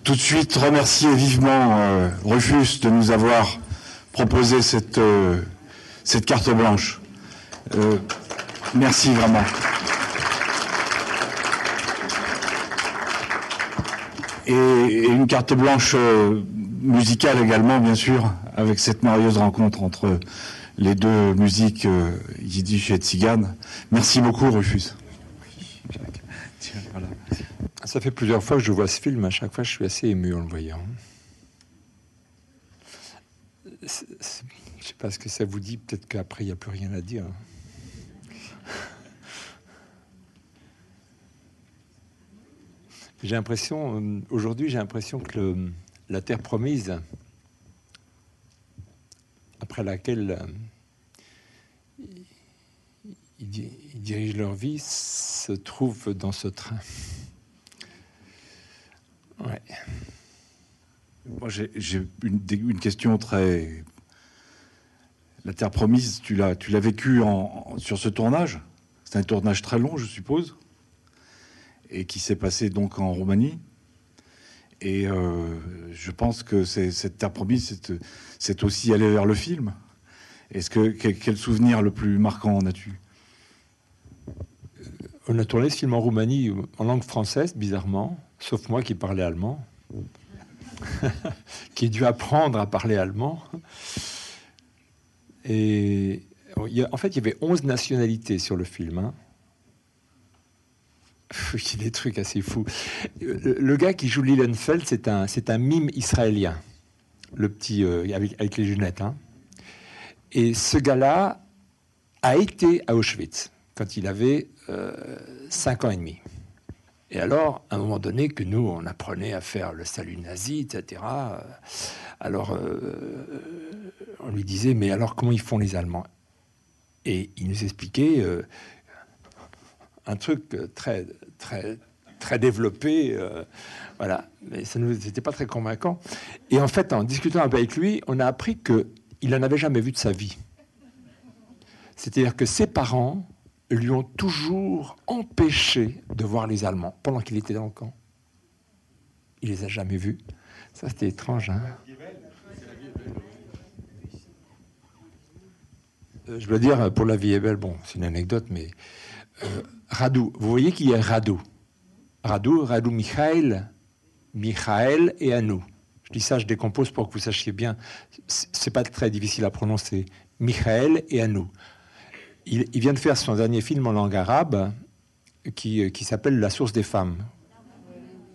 tout de suite remercier vivement Rufus de nous avoir proposé cette carte blanche. Merci vraiment. Et une carte blanche musicale également, bien sûr, avec cette merveilleuse rencontre entre les deux musiques yiddish et tzigane. Merci beaucoup, Rufus. Voilà. Ça fait plusieurs fois que je vois ce film. À chaque fois, je suis assez ému en le voyant. Je ne sais pas ce que ça vous dit. Peut-être qu'après, il n'y a plus rien à dire. J'ai l'impression, aujourd'hui, que la terre promise, après laquelle ils dirigent leur vie, se trouve dans ce train. Ouais. Moi, j'ai une question très... La terre promise, tu l'as vécu sur ce tournage. C'est un tournage très long, je suppose, et qui s'est passé donc en Roumanie. Et je pense que cette terre promise, c'est aussi aller vers le film. Quel souvenir le plus marquant en as-tu? On a tourné ce film en Roumanie en langue française, bizarrement, sauf moi qui parlais allemand, qui ai dû apprendre à parler allemand. Et en fait, il y avait 11 nationalités sur le film. Hein. Il y a des trucs assez fous. Le gars qui joue Lilienfeld, c'est un mime israélien, le petit avec les lunettes. Hein. Et ce gars-là a été à Auschwitz quand il avait 5 ans et demi. Et alors, à un moment donné, que nous, on apprenait à faire le salut nazi, etc., alors on lui disait, mais alors comment ils font les Allemands? Et il nous expliquait un truc très, très, très développé, voilà, mais ça nous était pas très convaincant. Et en fait, en discutant avec lui, on a appris qu'il n'en avait jamais vu de sa vie. C'est-à-dire que ses parents lui ont toujours empêché de voir les Allemands pendant qu'il était dans le camp. Il les a jamais vus. Ça, c'était étrange. Hein. Je dois dire, pour La vie est belle, bon, c'est une anecdote, mais Radu, vous voyez qu'il y a Radu Michael et Anou. Je dis ça, je décompose pour que vous sachiez bien. C'est pas très difficile à prononcer. Michael et Anou. Il vient de faire son dernier film en langue arabe qui s'appelle La source des femmes.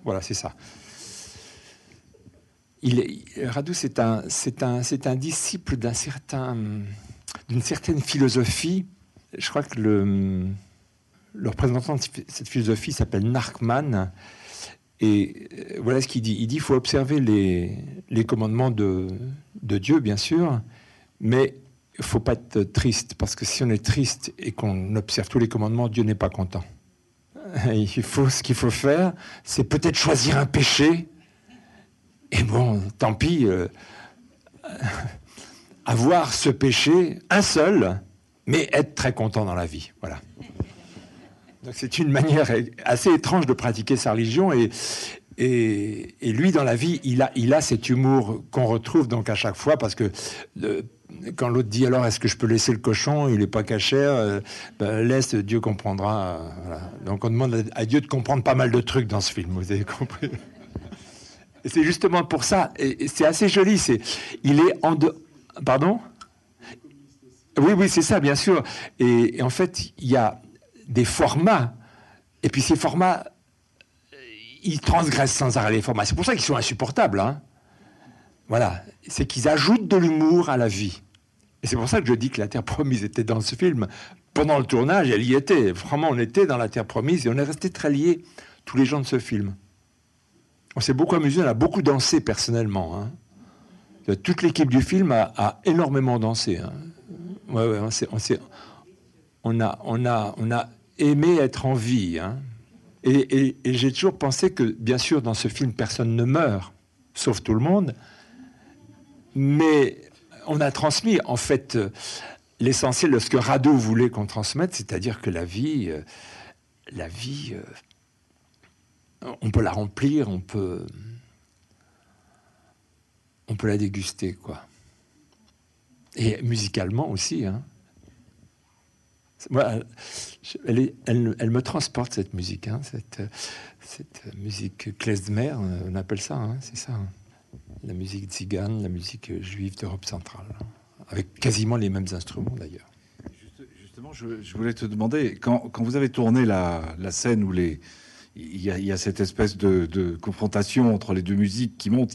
Voilà, c'est ça. Radu, c'est un disciple d'une certaine philosophie. Je crois que le représentant de cette philosophie s'appelle Nachman. Et voilà ce qu'il dit. Il dit qu'il faut observer les commandements de Dieu, bien sûr, mais il ne faut pas être triste, parce que si on est triste et qu'on observe tous les commandements, Dieu n'est pas content. Ce qu'il faut faire, c'est peut-être choisir un péché, et bon, tant pis, avoir ce péché, un seul, mais être très content dans la vie. Voilà. Donc c'est une manière assez étrange de pratiquer sa religion, et lui, dans la vie, il a cet humour qu'on retrouve donc à chaque fois, parce que quand l'autre dit alors est-ce que je peux laisser le cochon, il n'est pas cachère, laisse, Dieu comprendra. Voilà. Donc on demande à Dieu de comprendre pas mal de trucs dans ce film, vous avez compris. Et c'est justement pour ça, et c'est assez joli, il est en deux. Pardon? Oui, c'est ça, bien sûr. Et en fait, il y a des formats, et puis ces formats, ils transgressent sans arrêt les formats. C'est pour ça qu'ils sont insupportables. Hein. Voilà, c'est qu'ils ajoutent de l'humour à la vie. Et c'est pour ça que je dis que la Terre Promise était dans ce film. Pendant le tournage, elle y était. Vraiment, on était dans la Terre Promise et on est resté très liés, tous les gens de ce film. On s'est beaucoup amusé, on a beaucoup dansé personnellement. Hein. Toute l'équipe du film a énormément dansé. Hein. Ouais, on a aimé être en vie. Hein. Et j'ai toujours pensé que, bien sûr, dans ce film, personne ne meurt, sauf tout le monde. Mais on a transmis, en fait, l'essentiel de ce que Radu voulait qu'on transmette, c'est-à-dire que la vie, on peut la remplir, on peut on peut la déguster, quoi. Et musicalement aussi, hein. Moi, elle me transporte, cette musique, hein, cette musique klezmer, on appelle ça, hein, c'est ça, hein. La musique tzigane, la musique juive d'Europe centrale, hein, avec quasiment les mêmes instruments d'ailleurs. Justement, je voulais te demander, quand vous avez tourné la scène où il y a cette espèce de confrontation entre les deux musiques qui montent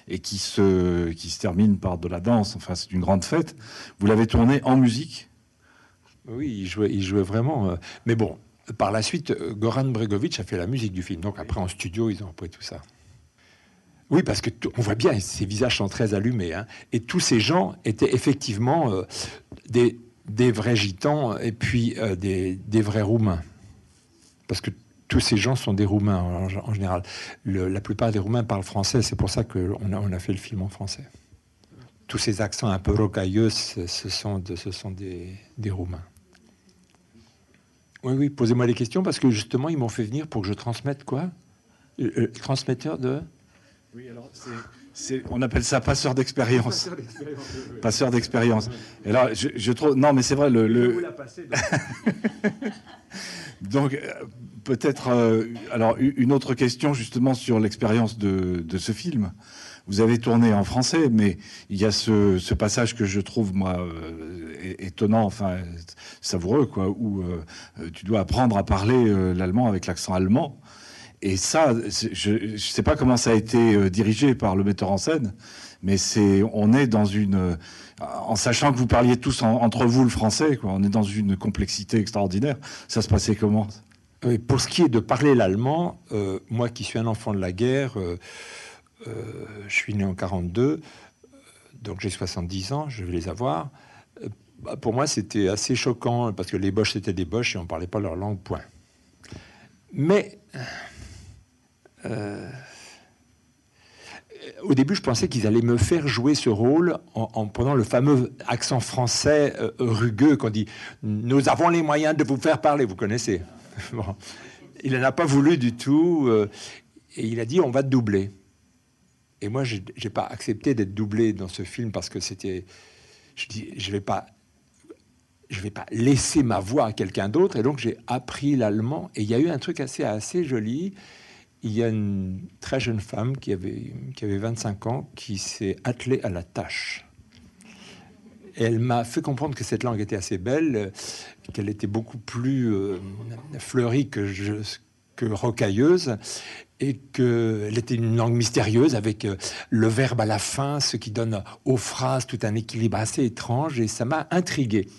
et qui se termine par de la danse, enfin c'est une grande fête, vous l'avez tourné en musique? Oui, il jouait vraiment. Mais bon, par la suite, Goran Bregovic a fait la musique du film. Donc après, en studio, ils ont repris tout ça. Oui, parce que on voit bien, ces visages sont très allumés, hein. Et tous ces gens étaient effectivement des vrais gitans et puis des vrais Roumains. Parce que tous ces gens sont des Roumains en général. La plupart des Roumains parlent français, c'est pour ça qu'on a fait le film en français. Tous ces accents un peu rocailleux, ce sont des Roumains. Oui, posez-moi des questions, parce que justement, ils m'ont fait venir pour que je transmette quoi ? Transmetteur de... Oui, alors on appelle ça passeur d'expérience. Passeur d'expérience. Et là, je trouve... Non, mais c'est vrai, Donc, peut-être... alors, une autre question, justement, sur l'expérience de ce film. Vous avez tourné en français, mais il y a ce passage que je trouve, moi, étonnant, enfin, savoureux, quoi, où tu dois apprendre à parler l'allemand avec l'accent allemand. Et ça, je ne sais pas comment ça a été dirigé par le metteur en scène, mais on est dans une... En sachant que vous parliez tous entre vous le français, quoi, on est dans une complexité extraordinaire. Ça se passait comment ? Oui, pour ce qui est de parler l'allemand, moi qui suis un enfant de la guerre... je suis né en 42, donc j'ai 70 ans, je vais les avoir. Pour moi, c'était assez choquant, parce que les Boches, c'était des Boches et on ne parlait pas leur langue, point. Mais au début, je pensais qu'ils allaient me faire jouer ce rôle en prenant le fameux accent français rugueux qu'on dit « Nous avons les moyens de vous faire parler », vous connaissez. Bon. Il n'en a pas voulu du tout, et il a dit « On va te doubler ». Et moi, je n'ai pas accepté d'être doublé dans ce film parce que c'était... Je dis, je vais pas laisser ma voix à quelqu'un d'autre. Et donc, j'ai appris l'allemand. Et il y a eu un truc assez joli. Il y a une très jeune femme qui avait 25 ans qui s'est attelée à la tâche. Et elle m'a fait comprendre que cette langue était assez belle, qu'elle était beaucoup plus fleurie que rocailleuse, et qu'elle était une langue mystérieuse avec le verbe à la fin, ce qui donne aux phrases tout un équilibre assez étrange, et ça m'a intrigué.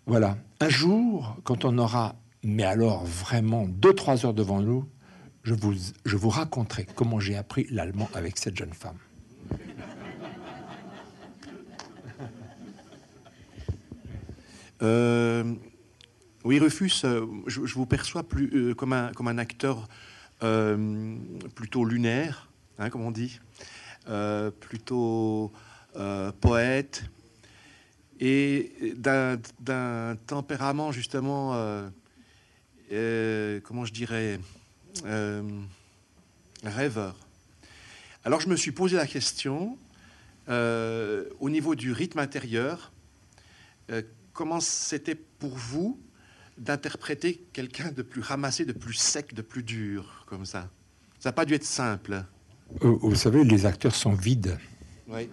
Voilà. Un jour, quand on aura, mais alors vraiment 2-3 heures devant nous, je vous raconterai comment j'ai appris l'allemand avec cette jeune femme. Oui, Rufus, je vous perçois plus comme un acteur plutôt lunaire, hein, comme on dit, plutôt poète, et d'un tempérament justement, comment je dirais, rêveur. Alors je me suis posé la question, au niveau du rythme intérieur, comment c'était pour vous d'interpréter quelqu'un de plus ramassé, de plus sec, de plus dur, comme ça. Ça n'a pas dû être simple. Vous savez, les acteurs sont vides. Oui.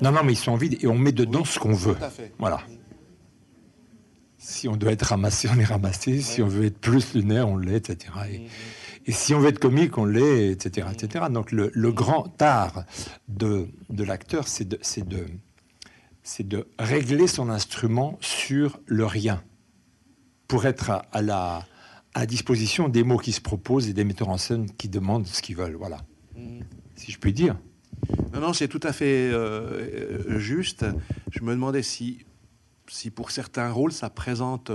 Non, mais ils sont vides et on met dedans ce qu'on veut. Tout à fait. Voilà. Si on doit être ramassé, on est ramassé. Si on veut être plus lunaire, on l'est, etc. Et si on veut être comique, on l'est, etc., etc. Donc le grand art de l'acteur, c'est de régler son instrument sur le rien, pour être à disposition des mots qui se proposent et des metteurs en scène qui demandent ce qu'ils veulent. Voilà. Si je puis dire. Non, c'est tout à fait juste. Je me demandais si pour certains rôles, ça présente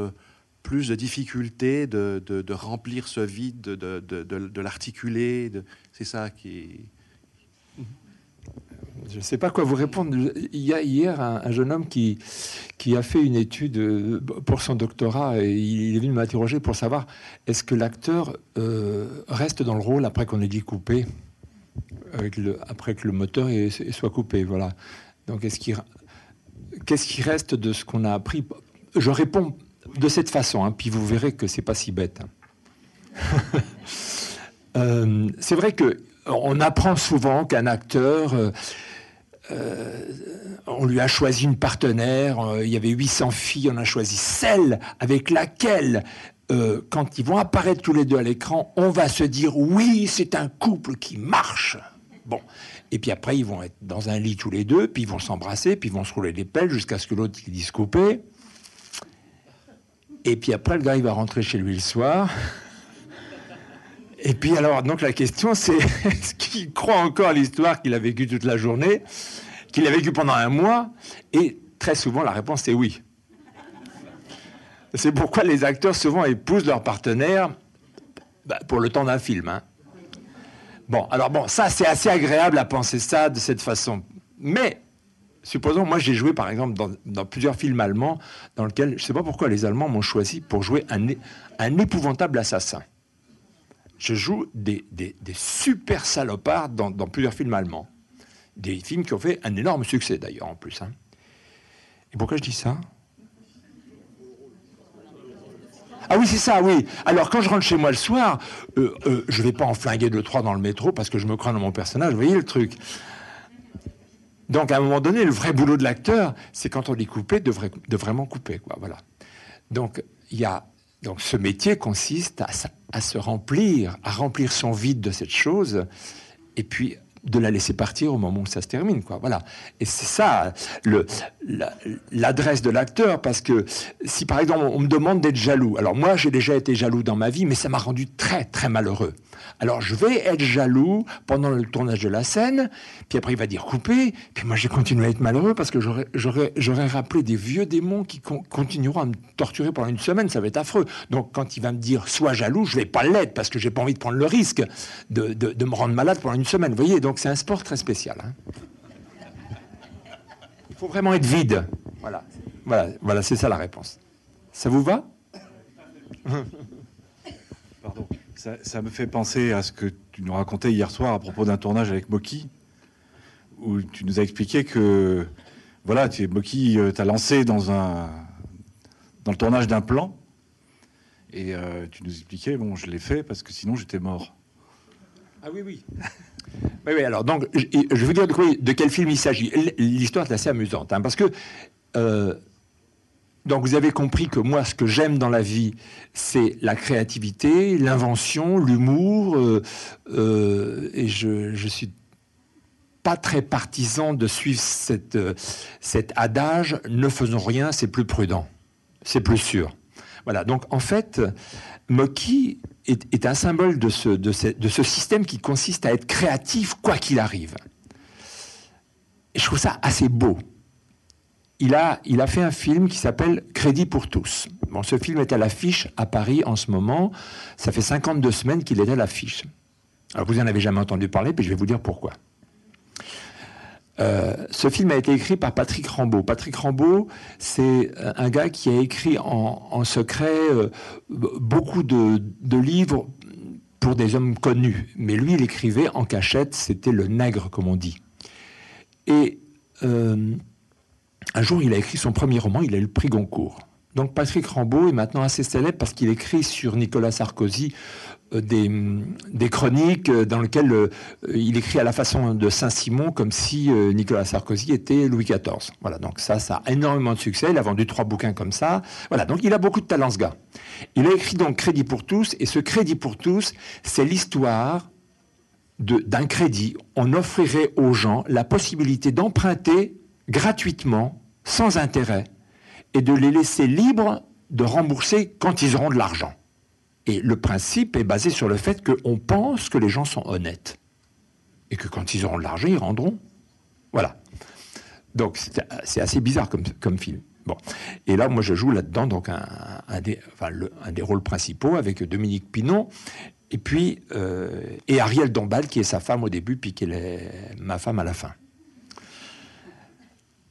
plus de difficultés de remplir ce vide, de l'articuler. C'est ça qui... Je ne sais pas quoi vous répondre. Il y a hier un jeune homme qui a fait une étude pour son doctorat et il est venu m'interroger pour savoir est-ce que l'acteur reste dans le rôle après qu'on ait dit couper. après que le moteur soit coupé. Voilà. Donc, qu'est-ce qui reste de ce qu'on a appris? Je réponds de cette façon, hein, puis vous verrez que c'est pas si bête. C'est vrai qu'on apprend souvent qu'un acteur, on lui a choisi une partenaire, il y avait 800 filles, on a choisi celle avec laquelle, quand ils vont apparaître tous les deux à l'écran, on va se dire oui, c'est un couple qui marche. Bon. Et puis après, ils vont être dans un lit tous les deux, puis ils vont s'embrasser, puis ils vont se rouler des pelles jusqu'à ce que l'autre il dise couper. Et puis après, le gars, il va rentrer chez lui le soir. Et puis alors, donc la question, c'est est-ce qu'il croit encore à l'histoire qu'il a vécue toute la journée, qu'il a vécue pendant un mois? Et très souvent, la réponse est oui. C'est pourquoi les acteurs souvent épousent leur partenaire pour le temps d'un film. Hein. Bon, alors bon, ça, c'est assez agréable à penser ça de cette façon. Mais, supposons, moi, j'ai joué, par exemple, dans plusieurs films allemands dans lesquels, je ne sais pas pourquoi les Allemands m'ont choisi pour jouer un épouvantable assassin. Je joue des super salopards dans plusieurs films allemands. Des films qui ont fait un énorme succès, d'ailleurs, en plus. Hein. Et pourquoi je dis ça? Ah oui, c'est ça, oui. Alors, quand je rentre chez moi le soir, je ne vais pas en flinguer 2-3 dans le métro parce que je me crois dans mon personnage. Vous voyez le truc? Donc, à un moment donné, le vrai boulot de l'acteur, c'est quand on dit couper, de vraiment couper, quoi. Voilà. Donc, donc, ce métier consiste à se remplir, à remplir son vide de cette chose, et puis de la laisser partir au moment où ça se termine, quoi. Voilà. Et c'est ça l'adresse de l'acteur, parce que si par exemple on me demande d'être jaloux, alors moi j'ai déjà été jaloux dans ma vie, mais ça m'a rendu très très malheureux. Alors je vais être jaloux pendant le tournage de la scène, puis après il va dire couper, puis moi j'ai continué à être malheureux parce que j'aurais rappelé des vieux démons qui continueront à me torturer pendant une semaine, ça va être affreux. Donc quand il va me dire sois jaloux, je vais pas l'être parce que j'ai pas envie de prendre le risque de me rendre malade pendant une semaine. Vous voyez, donc c'est un sport très spécial. Hein. Il faut vraiment être vide. Voilà, c'est ça la réponse. Ça vous va? Pardon. Ça me fait penser à ce que tu nous racontais hier soir à propos d'un tournage avec Moki, où tu nous as expliqué que voilà, Moki t'a lancé dans le tournage d'un plan, et tu nous expliquais, bon, je l'ai fait parce que sinon j'étais mort. Ah oui, oui. Oui, alors donc, je vais vous dire de quel film il s'agit. L'histoire est assez amusante, hein, parce que donc vous avez compris que moi, ce que j'aime dans la vie, c'est la créativité, l'invention, l'humour, et je suis pas très partisan de suivre cet adage « ne faisons rien, c'est plus prudent, c'est plus sûr ». Voilà, donc en fait, Moki est un symbole de ce système qui consiste à être créatif quoi qu'il arrive. Et je trouve ça assez beau. Il a fait un film qui s'appelle Crédit pour tous. Bon, ce film est à l'affiche à Paris en ce moment. Ça fait 52 semaines qu'il est à l'affiche. Alors vous n'en avez jamais entendu parler, puis je vais vous dire pourquoi. Ce film a été écrit par Patrick Rambaud. Patrick Rambaud, c'est un gars qui a écrit en secret beaucoup de livres pour des hommes connus. Mais lui, il écrivait en cachette, c'était le nègre, comme on dit. Et un jour, il a écrit son premier roman, il a eu le prix Goncourt. Donc Patrick Rambaud est maintenant assez célèbre parce qu'il écrit sur Nicolas Sarkozy des chroniques dans lesquelles il écrit à la façon de Saint-Simon comme si Nicolas Sarkozy était Louis XIV. Voilà, donc ça a énormément de succès. Il a vendu 3 bouquins comme ça. Voilà, donc il a beaucoup de talent, ce gars. Il a écrit donc Crédit pour tous, et ce Crédit pour tous, c'est l'histoire d'un crédit. On offrirait aux gens la possibilité d'emprunter gratuitement, sans intérêt, et de les laisser libres de rembourser quand ils auront de l'argent. Et le principe est basé sur le fait qu'on pense que les gens sont honnêtes. Et que quand ils auront de l'argent, ils rendront. Voilà. Donc c'est assez bizarre comme film. Bon. Et là, moi, je joue là-dedans donc un des rôles principaux avec Dominique Pinon, et puis et Ariel Dombal, qui est sa femme au début, puis qui est ma femme à la fin.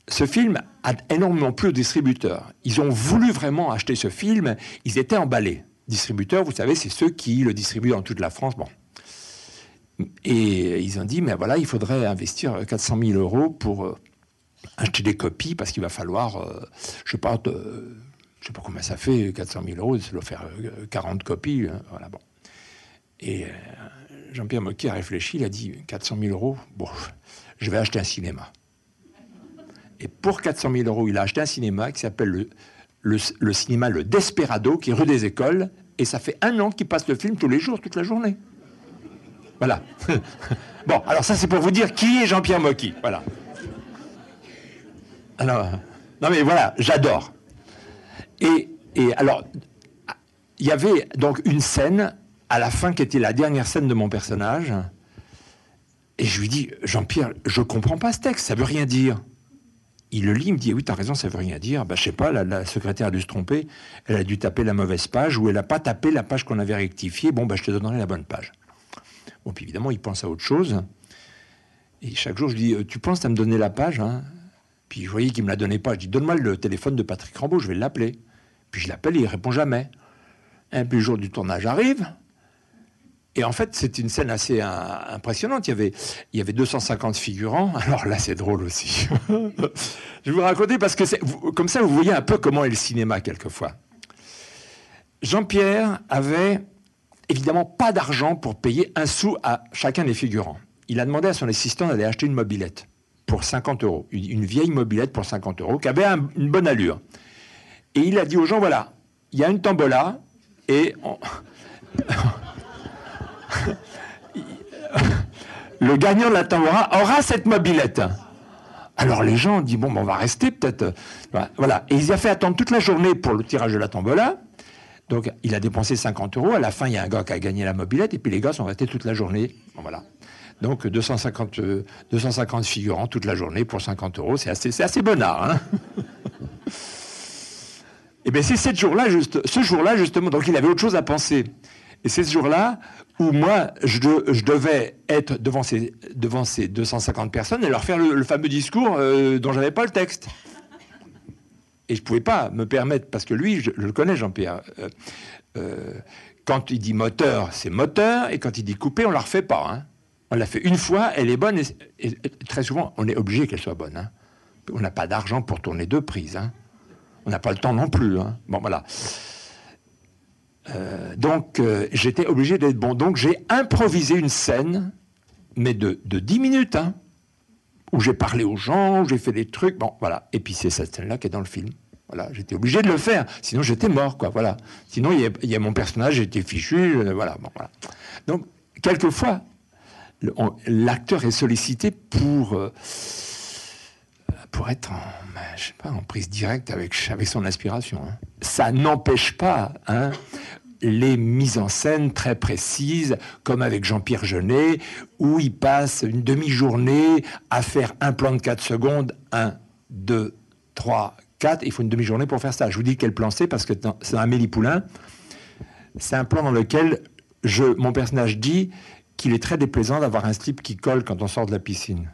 Ce film a énormément plu aux distributeurs. Ils ont voulu vraiment acheter ce film. Ils étaient emballés. Distributeurs, vous savez, c'est ceux qui le distribuent dans toute la France. Bon. Et ils ont dit, mais voilà, il faudrait investir 400 000 euros pour acheter des copies, parce qu'il va falloir, je sais pas combien ça fait, 400 000 euros, ça doit faire 40 copies. Hein, voilà, bon. Et Jean-Pierre Mocky a réfléchi, il a dit, 400 000 euros, bon, je vais acheter un cinéma. Et pour 400 000 euros, il a acheté un cinéma qui s'appelle le cinéma Le Desperado, qui est rue des Écoles, et ça fait 1 an qu'il passe le film tous les jours, toute la journée. Voilà. Bon, alors ça c'est pour vous dire qui est Jean-Pierre Mocky. Voilà. Alors, non mais voilà, j'adore. Et alors, il y avait donc une scène à la fin qui était la dernière scène de mon personnage, et je lui dis, Jean-Pierre, je comprends pas ce texte, ça veut rien dire. Il le lit, il me dit, oui, t'as raison, ça veut rien dire. Je sais pas, la secrétaire a dû se tromper, elle a dû taper la mauvaise page, ou elle n'a pas tapé la page qu'on avait rectifiée, bon, je te donnerai la bonne page. Bon, puis évidemment, il pense à autre chose, et chaque jour, je lui dis, tu penses à me donner la page, hein? Puis je voyais qu'il ne me la donnait pas, je dis, donne-moi le téléphone de Patrick Rambaud, je vais l'appeler. Puis je l'appelle et il ne répond jamais. Et puis le jour du tournage arrive, et en fait, c'est une scène assez impressionnante. Il y avait 250 figurants. Alors là, c'est drôle aussi. Je vais vous raconter parce que comme ça, vous voyez un peu comment est le cinéma quelquefois. Jean-Pierre avait évidemment pas d'argent pour payer un sou à chacun des figurants. Il a demandé à son assistant d'aller acheter une mobilette pour 50 euros. Une vieille mobilette pour 50 euros qui avait une bonne allure. Et il a dit aux gens, voilà, il y a une tombola et... le gagnant de la tombola aura cette mobilette. Alors les gens ont dit, bon, on va rester peut-être. Voilà. Et il a fait attendre toute la journée pour le tirage de la tombola. Donc il a dépensé 50 euros. À la fin, il y a un gars qui a gagné la mobilette. Et puis les gars sont restés toute la journée. Bon, voilà. Donc 250 figurants toute la journée pour 50 euros. C'est assez bonnard. Hein. Et bien c'est ce jour-là, justement. Donc il avait autre chose à penser. Et c'est ce jour-là où moi, je devais être devant ces 250 personnes et leur faire le fameux discours dont je n'avais pas le texte. Et je ne pouvais pas me permettre, parce que lui, je le connais, Jean-Pierre. Quand il dit moteur, c'est moteur, et quand il dit coupé, on ne la refait pas. Hein. On l'a fait une fois, elle est bonne, et très souvent, on est obligé qu'elle soit bonne. Hein. On n'a pas d'argent pour tourner 2 prises. Hein. On n'a pas le temps non plus. Hein. Bon, voilà. Donc, j'étais obligé d'être bon. Donc, j'ai improvisé une scène, mais de 10 minutes, hein, où j'ai parlé aux gens, où j'ai fait des trucs. Bon, voilà. Et puis, c'est cette scène-là qui est dans le film. Voilà. J'étais obligé de le faire. Sinon, j'étais mort, quoi. Voilà. Sinon, il y a mon personnage, j'étais fichu. Voilà. Bon, voilà. Donc, quelquefois, l'acteur est sollicité pour être en prise directe avec son inspiration. Hein. Ça n'empêche pas les mises en scène très précises, comme avec Jean-Pierre Jeunet, où il passe une demi-journée à faire un plan de 4 secondes, 1, 2, 3, 4, il faut une demi-journée pour faire ça. Je vous dis quel plan c'est, parce que c'est dans Amélie Poulain. C'est un plan dans lequel mon personnage dit qu'il est très déplaisant d'avoir un slip qui colle quand on sort de la piscine.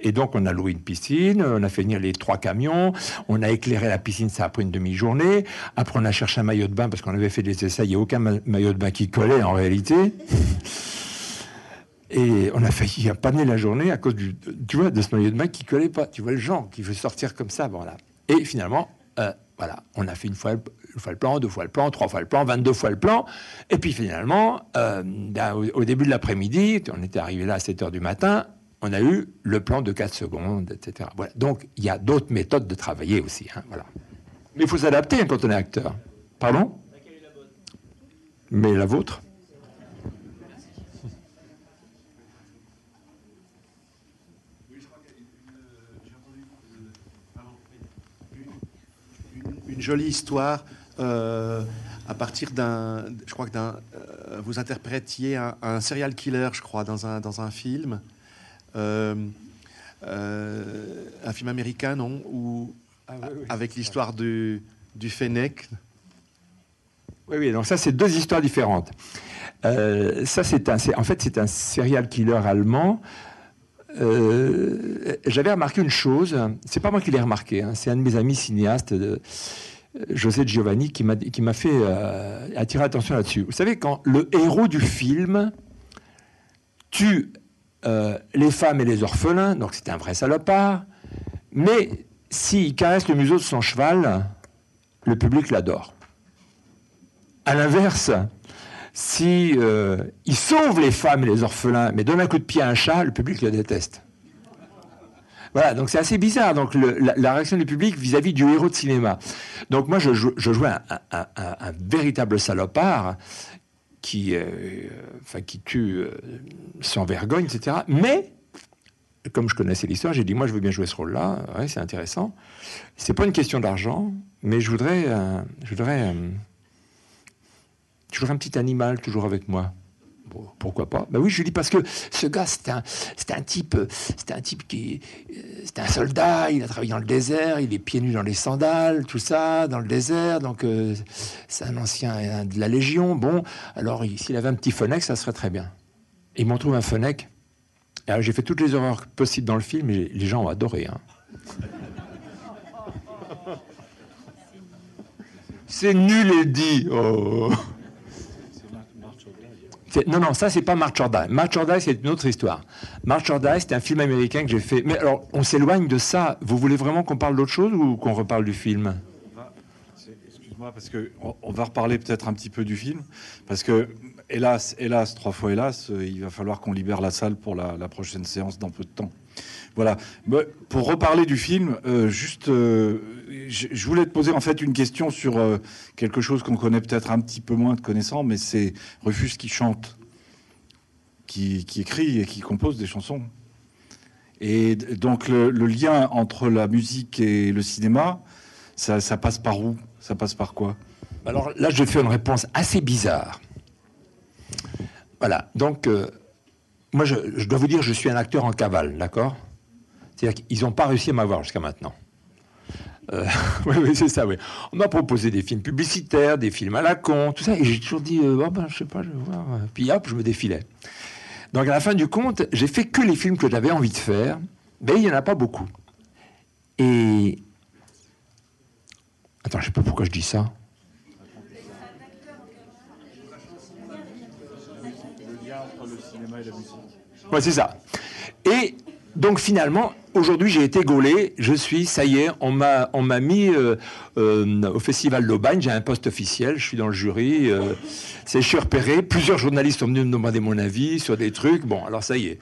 Et donc, on a loué une piscine, on a fait venir les 3 camions, on a éclairé la piscine, ça a pris une demi-journée. Après, on a cherché un maillot de bain, parce qu'on avait fait des essais, il n'y a aucun maillot de bain qui collait, en réalité. Et on a failli paner la journée à cause de ce maillot de bain qui ne collait pas. Tu vois le genre qui veut sortir comme ça. Voilà. Et finalement, voilà, on a fait une fois le plan, 2 fois le plan, 3 fois le plan, 22 fois le plan. Et puis finalement, au début de l'après-midi, on était arrivé là à 7h du matin, on a eu le plan de 4 secondes, etc. Voilà. Donc, il y a d'autres méthodes de travailler aussi. Hein, voilà. Mais il faut s'adapter hein, quand on est acteur. Pardon ? Mais la vôtre ? Une jolie histoire à partir je crois que vous interprétiez un serial killer, je crois, dans un film. Un film américain, non? Avec l'histoire du Fennec. Oui, donc ça, c'est 2 histoires différentes. Ça, c'est un serial killer allemand. J'avais remarqué une chose, c'est pas moi qui l'ai remarqué, hein, c'est un de mes amis cinéastes, José Giovanni, qui m'a fait attirer l'attention là-dessus. Vous savez, quand le héros du film tue les femmes et les orphelins, donc c'est un vrai salopard. Mais s'il caresse le museau de son cheval, le public l'adore. À l'inverse, si il sauve les femmes et les orphelins, mais donne un coup de pied à un chat, le public le déteste. Voilà, donc c'est assez bizarre, donc la réaction du public vis-à-vis du héros de cinéma. Donc moi, je jouais un véritable salopard qui tue sans vergogne, etc. Mais, comme je connaissais l'histoire, j'ai dit, moi, je veux bien jouer ce rôle-là, ouais, c'est intéressant. C'est pas une question d'argent, mais je voudrais toujours un petit animal, toujours avec moi. Bon, pourquoi pas? Ben oui, je lui dis parce que ce gars, c'était un type qui, c'était un soldat. Il a travaillé dans le désert, il est pieds nus dans les sandales, tout ça, dans le désert. Donc c'est un ancien de la Légion. Bon, alors s'il avait un petit fennec, ça serait très bien. Et ils m'ont trouvé un fennec. Alors j'ai fait toutes les horreurs possibles dans le film, et les gens ont adoré. Hein. C'est nul et dit. Oh. Non, ça, c'est pas March or Die. March or Die, c'est une autre histoire. March or Die, c'est un film américain que j'ai fait. Mais alors, on s'éloigne de ça. Vous voulez vraiment qu'on parle d'autre chose ou qu'on reparle du film? Excuse-moi, parce qu'on va reparler peut-être un petit peu du film. Parce que, hélas, 3 fois hélas, il va falloir qu'on libère la salle pour la prochaine séance dans peu de temps. Voilà. Pour reparler du film, je voulais te poser en fait une question sur quelque chose qu'on connaît peut-être un petit peu moins de connaissants, mais c'est Rufus qui chante, qui écrit et qui compose des chansons. Et donc le lien entre la musique et le cinéma, ça passe par où? Ça passe par quoi? Alors là, je vais faire une réponse assez bizarre. Voilà. Donc, moi, je dois vous dire, je suis un acteur en cavale, d'accord? C'est-à-dire qu'ils n'ont pas réussi à m'avoir jusqu'à maintenant. Oui, c'est ça, oui. On m'a proposé des films publicitaires, des films à la con, tout ça, et j'ai toujours dit, je sais pas, je vais voir. Puis hop, je me défilais. Donc à la fin du compte, j'ai fait que les films que j'avais envie de faire, mais il n'y en a pas beaucoup. Et... Attends, je sais pas pourquoi je dis ça. Le lien entre le cinéma et la musique. Ouais, c'est ça. Et... Donc finalement, aujourd'hui j'ai été gaulé, ça y est, on m'a mis au Festival d'Aubagne, j'ai un poste officiel, je suis dans le jury, je suis repéré, plusieurs journalistes sont venus me demander mon avis sur des trucs, bon alors ça y est,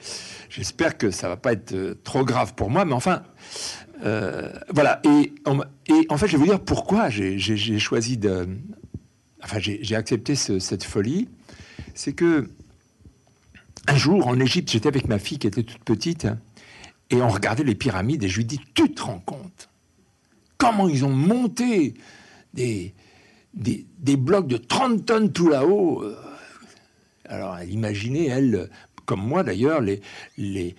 j'espère que ça va pas être trop grave pour moi, mais enfin, voilà, et en fait je vais vous dire pourquoi j'ai choisi j'ai accepté cette folie, c'est que un jour en Égypte, j'étais avec ma fille qui était toute petite, et on regardait les pyramides, et je lui dis, tu te rends compte comment ils ont monté des blocs de 30 tonnes tout là-haut? Alors, elle imaginait, elle, comme moi d'ailleurs, les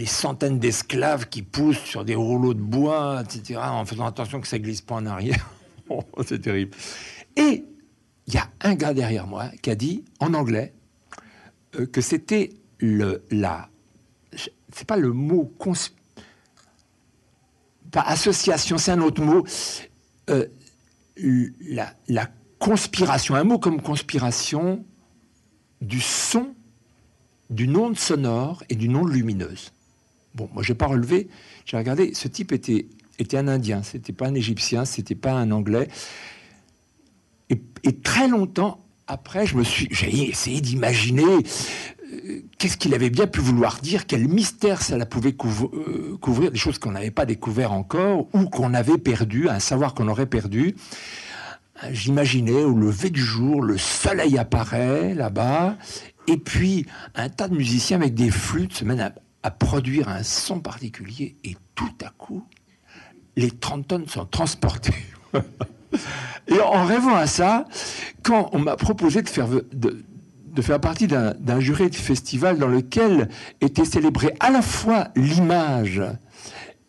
centaines d'esclaves qui poussent sur des rouleaux de bois, etc., en faisant attention que ça ne glisse pas en arrière. Oh, c'est terrible. Et il y a un gars derrière moi qui a dit, en anglais, que c'était c'est pas le mot pas association, c'est un autre mot, la conspiration, un mot comme conspiration du son, d'une onde sonore et d'une onde lumineuse. Bon, moi j'ai pas relevé, j'ai regardé, ce type était un Indien, c'était pas un Égyptien, c'était pas un Anglais, et très longtemps après, j'ai essayé d'imaginer qu'est-ce qu'il avait bien pu vouloir dire, quel mystère ça pouvait couvrir, des choses qu'on n'avait pas découvert encore ou qu'on avait perdu, un savoir qu'on aurait perdu. J'imaginais au lever du jour, le soleil apparaît là-bas, et puis un tas de musiciens avec des flûtes se mettent à produire un son particulier, et tout à coup, les 30 tonnes sont transportées. Et en rêvant à ça, quand on m'a proposé de faire partie d'un jury de festival dans lequel était célébrée à la fois l'image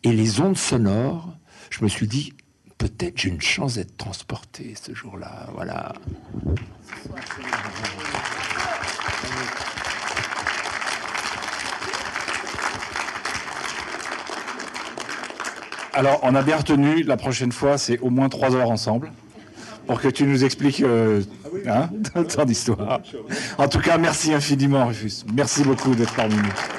et les ondes sonores, je me suis dit, peut-être j'ai une chance d'être transporté ce jour-là. Voilà. Alors, on a bien retenu, la prochaine fois, c'est au moins 3 heures ensemble, pour que tu nous expliques... hein Autant d'histoire. En tout cas, merci infiniment, Rufus. Merci beaucoup d'être parmi nous.